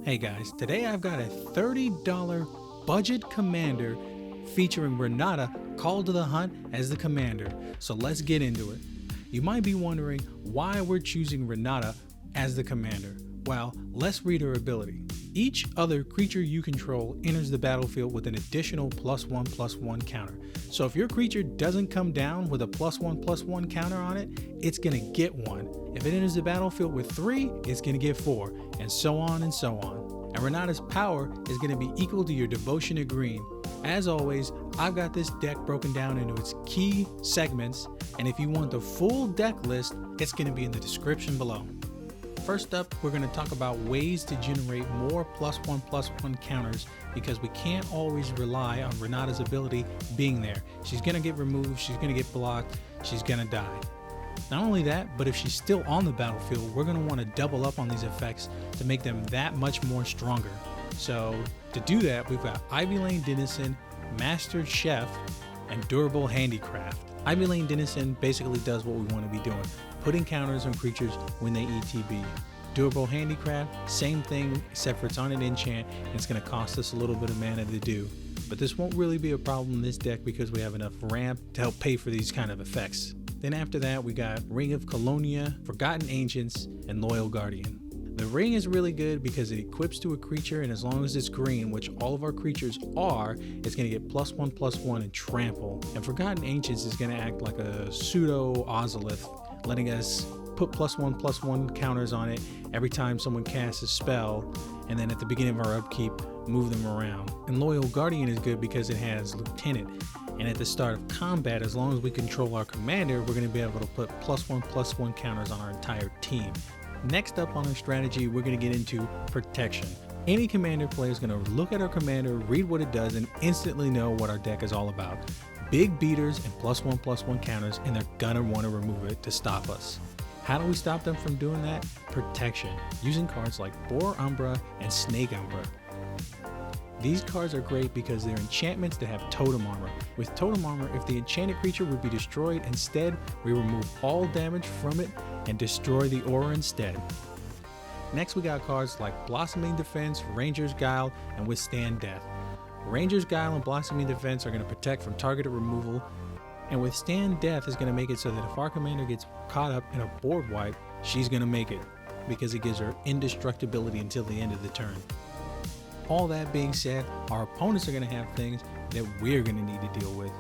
Hey guys, today I've got a $30 budget commander featuring Renata called to the hunt as the commander, so let's get into it. You might be wondering why we're choosing Renata as the commander. Well, let's read her ability. Each other creature you control enters the battlefield with an additional +1/+1 counter. So if your creature doesn't come down with a +1/+1 counter on it, it's gonna get one. If it enters the battlefield with 3, it's gonna get 4, and so on and so on. And Renata's power is gonna be equal to your devotion to green. As always, I've got this deck broken down into its key segments, and if you want the full deck list, it's gonna be in the description below. First up, we're going to talk about ways to generate more +1/+1 counters because we can't always rely on Renata's ability being there. She's going to get removed, she's going to get blocked, she's going to die. Not only that, but if she's still on the battlefield, we're going to want to double up on these effects to make them that much more stronger. So to do that, we've got Ivy Lane Denizen, Mastered Chef, and Durable Handicraft. Ivy Lane Denizen basically does what we want to be doing, putting counters on creatures when they ETB. Durable Handicraft, same thing, except for it's on an enchant, and it's going to cost us a little bit of mana to do. But this won't really be a problem in this deck because we have enough ramp to help pay for these kind of effects. Then after that, we got Ring of Colonia, Forgotten Ancients, and Loyal Guardian. The ring is really good because it equips to a creature, and as long as it's green, which all of our creatures are, it's going to get +1/+1 and trample. And Forgotten Ancients is going to act like a pseudo Ozolith, letting us put +1/+1 counters on it every time someone casts a spell, and then at the beginning of our upkeep, move them around. And Loyal Guardian is good because it has Lieutenant, and at the start of combat, as long as we control our commander, we're going to be able to put +1/+1 counters on our entire team. Next up on our strategy, we're going to get into protection. Any commander player is going to look at our commander, read what it does, and instantly know what our deck is all about. Big beaters and +1/+1 counters, and they're gonna want to remove it to stop us. How do we stop them from doing that? Protection, using cards like Boar Umbra and Snake Umbra. These cards are great because they're enchantments that have totem armor. With totem armor, if the enchanted creature would be destroyed, instead we remove all damage from it and destroy the aura instead. Next we got cards like Blossoming Defense, Ranger's Guile, and Withstand Death. Ranger's Guile and Blossoming Defense are going to protect from targeted removal, and Withstand Death is going to make it so that if our commander gets caught up in a board wipe, she's going to make it because it gives her indestructibility until the end of the turn. All that being said, our opponents are going to have things that we're going to need to deal with.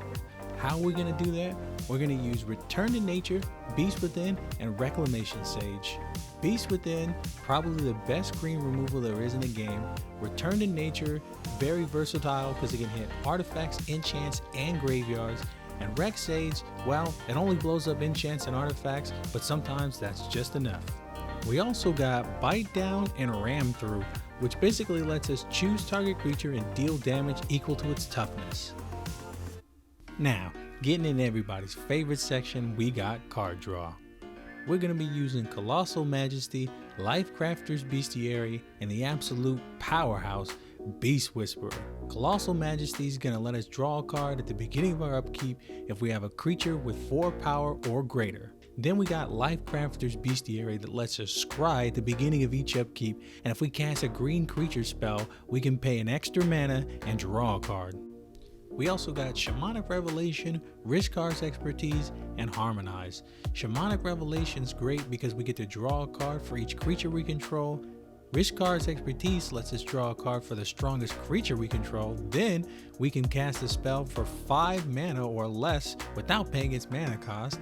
How are we going to do that? We're going to use Return to Nature, Beast Within, and Reclamation Sage. Beast Within, probably the best green removal there is in the game. Return to Nature, very versatile because it can hit artifacts, enchants, and graveyards. And Rec Sage, well, it only blows up enchants and artifacts, but sometimes that's just enough. We also got Bite Down and Ram Through, which basically lets us choose target creature and deal damage equal to its toughness. Now, getting in everybody's favorite section, we got card draw. We're going to be using Colossal Majesty, Lifecrafter's Bestiary, and the absolute powerhouse, Beast Whisperer. Colossal Majesty is going to let us draw a card at the beginning of our upkeep if we have a creature with 4 power or greater. Then we got Lifecrafter's Bestiary that lets us scry at the beginning of each upkeep, and if we cast a green creature spell, we can pay an extra mana and draw a card. We also got Shamanic Revelation, Rishkar's Expertise, and Harmonize. Shamanic Revelation is great because we get to draw a card for each creature we control. Rishkar's Expertise lets us draw a card for the strongest creature we control. Then we can cast a spell for 5 mana or less without paying its mana cost.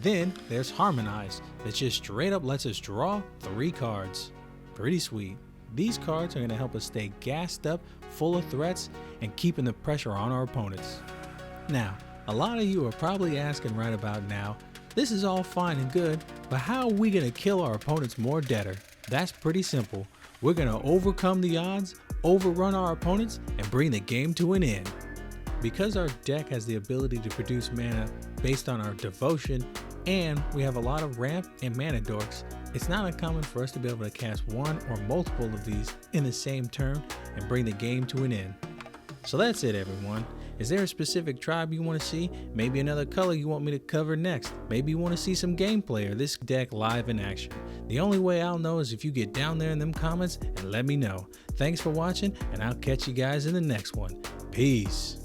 Then there's Harmonize that just straight up lets us draw 3 cards. Pretty sweet. These cards are going to help us stay gassed up, full of threats, and keeping the pressure on our opponents. Now, a lot of you are probably asking right about now, this is all fine and good, but how are we going to kill our opponents more deader? That's pretty simple. We're going to overcome the odds, overrun our opponents, and bring the game to an end. Because our deck has the ability to produce mana based on our devotion, and we have a lot of ramp and mana dorks, it's not uncommon for us to be able to cast one or multiple of these in the same turn and bring the game to an end. So that's it everyone. Is there a specific tribe you want to see? Maybe another color you want me to cover next? Maybe you want to see some gameplay or this deck live in action? The only way I'll know is if you get down there in them comments and let me know. Thanks for watching, and I'll catch you guys in the next one. Peace.